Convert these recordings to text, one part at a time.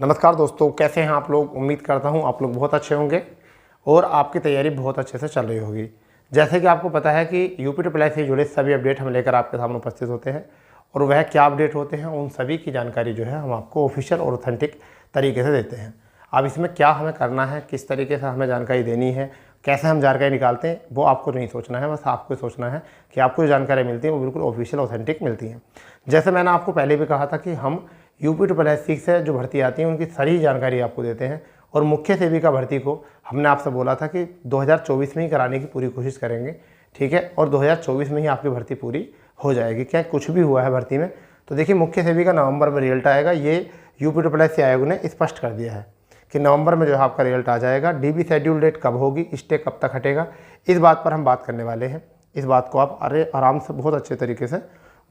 नमस्कार दोस्तों, कैसे हैं आप लोग। उम्मीद करता हूं आप लोग बहुत अच्छे होंगे और आपकी तैयारी बहुत अच्छे से चल रही होगी। जैसे कि आपको पता है कि यूपी ट्रिपल आई से जुड़े सभी अपडेट हम लेकर आपके सामने उपस्थित होते हैं और वह क्या अपडेट होते हैं उन सभी की जानकारी जो है हम आपको ऑफिशियल और ऑथेंटिक तरीके से देते हैं। अब इसमें क्या हमें करना है, किस तरीके से हमें जानकारी देनी है, कैसे हम जानकारी निकालते हैं, वो आपको नहीं सोचना है। बस आपको सोचना है कि आपको जो जानकारी मिलती है वो बिल्कुल ऑफिशियल ऑथेंटिक मिलती है। जैसे मैंने आपको पहले भी कहा था कि हम यूपी ट्रिपल एस से जो भर्ती आती है उनकी सारी जानकारी आपको देते हैं और मुख्य सेविका भर्ती को हमने आपसे बोला था कि 2024 में ही कराने की पूरी कोशिश करेंगे, ठीक है। और 2024 में ही आपकी भर्ती पूरी हो जाएगी। क्या कुछ भी हुआ है भर्ती में तो देखिए, मुख्य सेविका नवंबर में रिजल्ट आएगा, ये यूपी ट्रिपल एस आयोग ने स्पष्ट कर दिया है कि नवंबर में जो है आपका रिजल्ट आ जाएगा। डीबी शेड्यूल डेट कब होगी, स्टे कब तक हटेगा, इस बात पर हम बात करने वाले हैं। इस बात को आप आराम से बहुत अच्छे तरीके से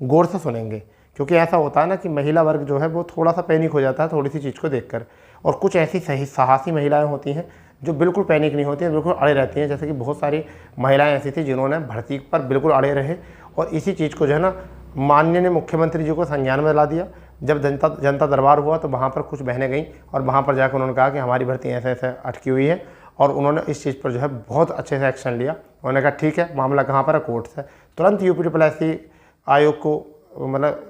गौर से सुनेंगे, क्योंकि ऐसा होता है ना कि महिला वर्ग जो है वो थोड़ा सा पैनिक हो जाता है थोड़ी सी चीज़ को देखकर, और कुछ ऐसी सही साहसी महिलाएं होती हैं जो बिल्कुल पैनिक नहीं होती हैं, बिल्कुल अड़े रहती हैं। जैसे कि बहुत सारी महिलाएं ऐसी थी जिन्होंने भर्ती पर बिल्कुल अड़े रहे और इसी चीज़ को जो है ना माननीय मुख्यमंत्री जी को संज्ञान में ला दिया। जब जनता दरबार हुआ तो वहाँ पर कुछ बहनें गईं और वहाँ पर जाकर उन्होंने कहा कि हमारी भर्ती ऐसे ऐसे अटकी हुई है, और उन्होंने इस चीज़ पर जो है बहुत अच्छे से एक्शन लिया। उन्होंने कहा ठीक है, मामला कहाँ पर है, कोर्ट से। तुरंत यूपी ट्रिपल एस आयोग को मतलब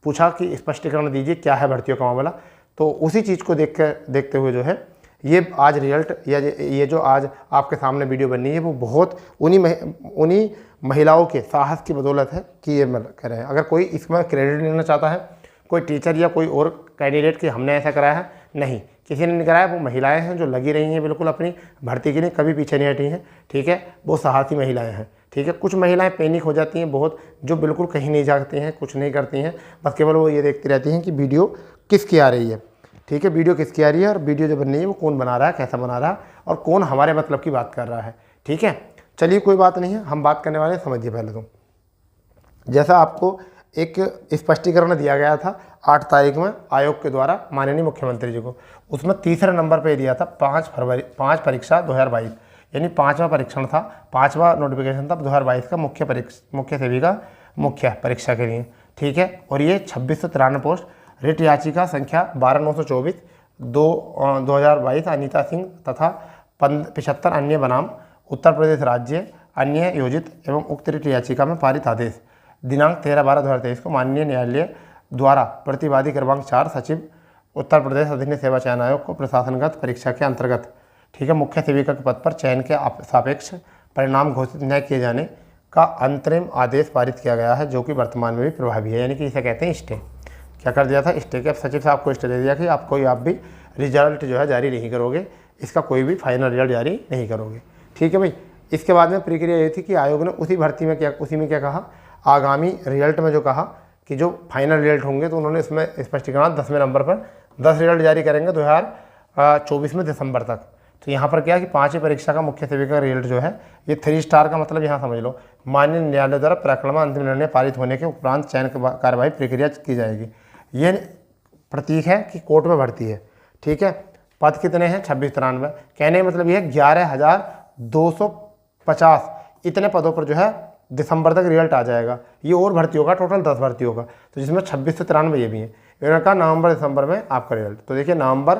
पूछा कि स्पष्टीकरण दीजिए क्या है भर्तियों का मामला। तो उसी चीज़ को देखते हुए जो है ये आज रिजल्ट या ये जो आज आपके सामने वीडियो बननी है वो बहुत उन्हीं महिलाओं के साहस की बदौलत है कि ये कर रहे हैं। अगर कोई इसमें क्रेडिट लेना चाहता है, कोई टीचर या कोई और कैंडिडेट कि हमने ऐसा कराया है, नहीं, किसी ने नहीं कराया। वो महिलाएं हैं जो लगी रही हैं बिल्कुल अपनी भर्ती के लिए, कभी पीछे नहीं हटी हैं, ठीक है। वो साहसी महिलाएं हैं, ठीक है। कुछ महिलाएं पैनिक हो जाती हैं बहुत, जो बिल्कुल कहीं नहीं जाती हैं, कुछ नहीं करती हैं, बस केवल वो ये देखती रहती हैं कि वीडियो किसकी आ रही है, ठीक है। वीडियो किसकी आ रही है और वीडियो जो बन रही है वो कौन बना रहा है, कैसा बना रहा है और कौन हमारे मतलब की बात कर रहा है, ठीक है। चलिए कोई बात नहीं है, हम बात करने वाले हैं। समझिए पहले तो, जैसा आपको एक स्पष्टीकरण दिया गया था 8 तारीख में आयोग के द्वारा माननीय मुख्यमंत्री जी को, उसमें तीसरे नंबर पे दिया था 5 परीक्षा 2022, यानी 5वां परीक्षण था, 5वां नोटिफिकेशन था 2022 का मुख्य सेविका मुख्य परीक्षा के लिए, ठीक है। और ये 2693 पोस्ट, रिट याचिका संख्या 12924 2022 अनीता सिंह तथा 75 अन्य बनाम उत्तर प्रदेश राज्य अन्य योजित एवं उक्त रिट याचिका में पारित आदेश दिनांक 13/12/2023 को माननीय न्यायालय द्वारा प्रतिवादी क्रमांक 4 सचिव उत्तर प्रदेश अधीन सेवा चयन आयोग को प्रशासनगत परीक्षा के अंतर्गत, ठीक है, मुख्य सेविका के पद पर चयन के सापेक्ष परिणाम घोषित न किए जाने का अंतरिम आदेश पारित किया गया है, जो कि वर्तमान में भी प्रभावी है। यानी कि इसे कहते हैं स्टे। क्या कर दिया था, स्टे के। अब सचिव साहब को स्टे दे दिया कि आप भी रिजल्ट जो है जारी नहीं करोगे, इसका कोई भी फाइनल रिजल्ट जारी नहीं करोगे, ठीक है भाई। इसके बाद में प्रक्रिया ये थी कि आयोग ने उसी भर्ती में क्या कहा, आगामी रिजल्ट में जो कहा कि जो फाइनल रिजल्ट होंगे तो उन्होंने इसमें स्पष्टीकरण 10वें नंबर पर 10 रिजल्ट जारी करेंगे 2024 में दिसंबर तक। तो यहाँ पर क्या है कि 5वीं परीक्षा का मुख्य सेविका का रिजल्ट जो है ये 3 स्टार का मतलब यहाँ समझ लो, माननीय न्यायालय द्वारा प्रकरण में अंतिम निर्णय पारित होने के उपरांत चयन कार्रवाई प्रक्रिया की जाएगी। ये प्रतीक है कि कोर्ट में भर्ती है, ठीक है। पद कितने हैं, 2693। कहने का मतलब ये है 11,250 इतने पदों पर जो है दिसंबर तक रिजल्ट आ जाएगा। ये और भर्ती होगा, टोटल 10 भर्ती होगा, तो जिसमें 26 से 93 ये भी है। इन्होंने कहा नवंबर दिसंबर में आपका रिजल्ट। तो देखिए नवंबर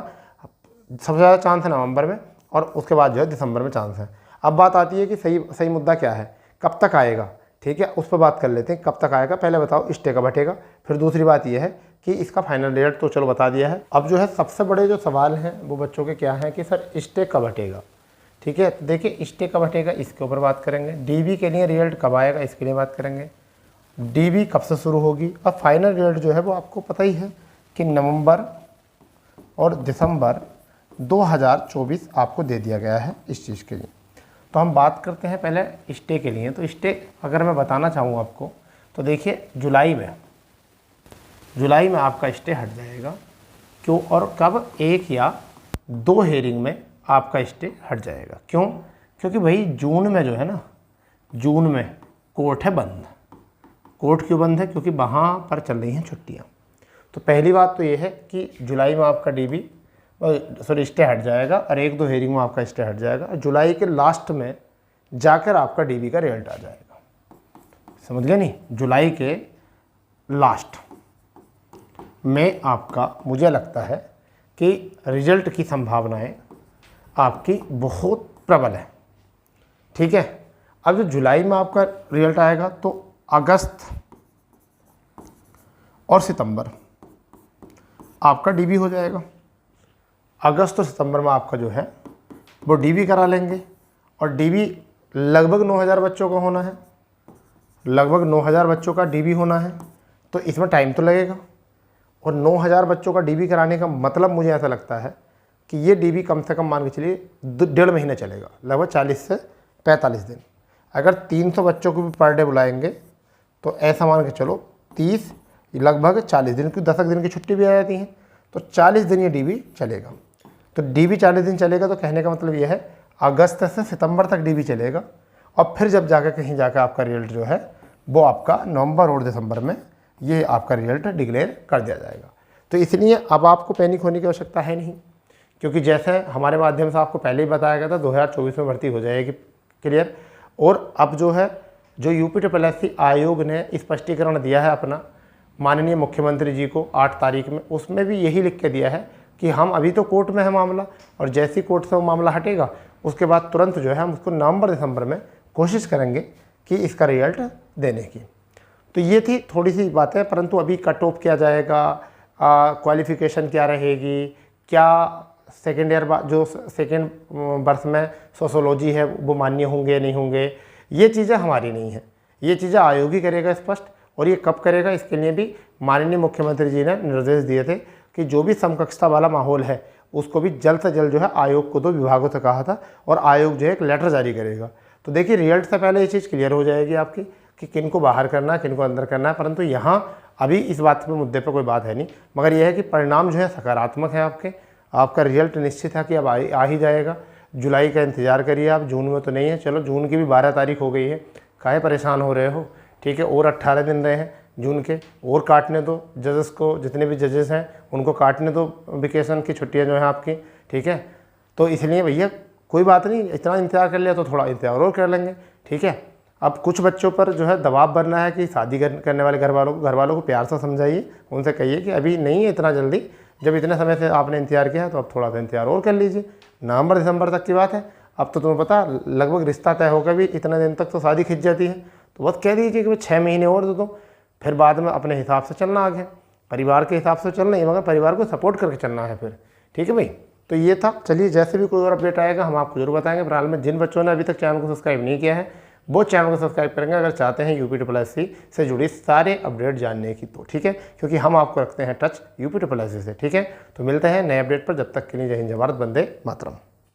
सबसे ज़्यादा चांस है नवंबर में, और उसके बाद जो है दिसंबर में चांस है। अब बात आती है कि सही मुद्दा क्या है, कब तक आएगा, ठीक है, उस पर बात कर लेते हैं। कब तक आएगा पहले बताओ, स्टे कब हटेगा। फिर दूसरी बात यह है कि इसका फाइनल रिजल्ट तो चलो बता दिया है। अब जो है सबसे बड़े जो सवाल हैं वो बच्चों के क्या हैं कि सर स्टे कब हटेगा, ठीक है। तो देखिए स्टे कब हटेगा इसके ऊपर बात करेंगे। डीबी के लिए रिजल्ट कब आएगा इसके लिए बात करेंगे। डीबी कब से शुरू होगी। अब फाइनल रिजल्ट जो है वो आपको पता ही है कि नवंबर और दिसंबर 2024 आपको दे दिया गया है इस चीज़ के लिए। तो हम बात करते हैं पहले स्टे के लिए। तो स्टे अगर मैं बताना चाहूँ आपको तो देखिए जुलाई में आपका स्टे हट जाएगा। क्यों और कब, 1 या 2 हेयरिंग में आपका स्टे हट जाएगा। क्यों, क्योंकि भाई जून में जो है ना, जून में कोर्ट है बंद। कोर्ट क्यों बंद है, क्योंकि वहाँ पर चल रही हैं छुट्टियाँ। तो पहली बात तो ये है कि जुलाई में आपका स्टे हट जाएगा और 1-2 हेयरिंग में आपका स्टे हट जाएगा। जुलाई के लास्ट में जाकर आपका डीबी का रिजल्ट आ जाएगा। समझ गए नहीं, जुलाई के लास्ट में आपका मुझे लगता है कि रिजल्ट की संभावनाएं आपकी बहुत प्रबल है। ठीक है, अब जो जुलाई में आपका रिजल्ट आएगा तो अगस्त और सितंबर आपका डीबी हो जाएगा। अगस्त और सितंबर में आपका जो है वो डीबी करा लेंगे, और डीबी लगभग 9000 बच्चों का होना है, लगभग 9000 बच्चों का डीबी होना है, तो इसमें टाइम तो लगेगा। और 9000 बच्चों का डीबी कराने का मतलब मुझे ऐसा लगता है कि ये डीबी कम से कम मान के चलिए 1.5 महीने चलेगा, लगभग 40 से 45 दिन। अगर 300 बच्चों को भी पर डे बुलाएंगे तो ऐसा मान के चलो 30 लगभग 40 दिन की 10 दिन की छुट्टी भी आ जाती है, तो 40 दिन ये डीबी चलेगा। तो डीबी 40 दिन चलेगा, तो कहने का मतलब ये है अगस्त से सितंबर तक डीबी चलेगा, और फिर जब जाकर कहीं जाकर आपका रिजल्ट जो है वो आपका नवंबर और दिसंबर में ये आपका रिजल्ट डिक्लेयर कर दिया जाएगा। तो इसलिए अब आपको पैनिक होने की आवश्यकता है नहीं, क्योंकि जैसे हमारे माध्यम से आपको पहले ही बताया गया था 2024 में भर्ती हो जाएगी क्लियर। और अब जो है जो UPSSC आयोग ने स्पष्टीकरण दिया है अपना माननीय मुख्यमंत्री जी को 8 तारीख में, उसमें भी यही लिख के दिया है कि हम अभी तो कोर्ट में है मामला, और जैसे ही कोर्ट से वो मामला हटेगा उसके बाद तुरंत जो है हम उसको नवंबर दिसंबर में कोशिश करेंगे कि इसका रिजल्ट देने की। तो ये थी थोड़ी सी बातें, परंतु अभी कट ऑफ किया जाएगा, क्वालिफिकेशन क्या रहेगी, क्या सेकेंड ईयर जो सेकेंड वर्ष में सोशोलॉजी है वो मान्य होंगे नहीं होंगे, ये चीज़ें हमारी नहीं है, ये चीज़ें आयोग ही करेगा स्पष्ट। और ये कब करेगा इसके लिए भी माननीय मुख्यमंत्री जी ने निर्देश दिए थे कि जो भी समकक्षता वाला माहौल है उसको भी जल्द से जल्द जो है आयोग को 2 विभागों से कहा था, और आयोग जो है एक लेटर जारी करेगा। तो देखिए रिजल्ट से पहले ये चीज़ क्लियर हो जाएगी आपकी कि किन को बाहर करना है, किन को अंदर करना है। परंतु यहाँ अभी इस बात पे मुद्दे पर कोई बात है नहीं, मगर यह है कि परिणाम जो है सकारात्मक है आपका रिजल्ट निश्चित है कि अब आ ही जाएगा। जुलाई का इंतज़ार करिए आप, जून में तो नहीं है, चलो जून की भी 12 तारीख हो गई है, काहे परेशान हो रहे हो। ठीक है, और 18 दिन रहे हैं जून के, और काटने दो जजेस को, जितने भी जजेस हैं उनको काटने दो वेकेशन की छुट्टियां जो हैं आपकी। ठीक है, तो इसलिए भैया कोई बात नहीं, इतना इंतज़ार कर लिया तो थोड़ा इंतज़ार और कर लेंगे। ठीक है, अब कुछ बच्चों पर जो है दबाव बनना है कि शादी करने वाले घर वालों को प्यार से समझाइए, उनसे कहिए कि अभी नहीं है इतना जल्दी, जब इतने समय से आपने इंतज़ार किया है तो अब थोड़ा सा इंतज़ार और कर लीजिए। नवंबर दिसंबर तक की बात है, अब तो तुम्हें पता लगभग रिश्ता तय होकर भी इतने दिन तक तो शादी खिंच जाती है, तो बस कह दीजिए कि 6 महीने और दे दो, फिर बाद में अपने हिसाब से चलना आगे, परिवार के हिसाब से चलना है, मगर परिवार को सपोर्ट करके चलना है फिर। ठीक है भाई, तो ये था। चलिए जैसे भी कोई और अपडेट आएगा हम आपको जरूर बताएंगे। फिलहाल में जिन बच्चों ने अभी तक चैनल को सब्सक्राइब नहीं किया है वो चैनल को सब्सक्राइब करेंगे अगर चाहते हैं UPSSC से जुड़ी सारे अपडेट जानने की, तो ठीक है, क्योंकि हम आपको रखते हैं टच UPSSC से। ठीक है, तो मिलते हैं नए अपडेट पर, जब तक के लिए जय हिंद, जय भारत, वंदे मातरम।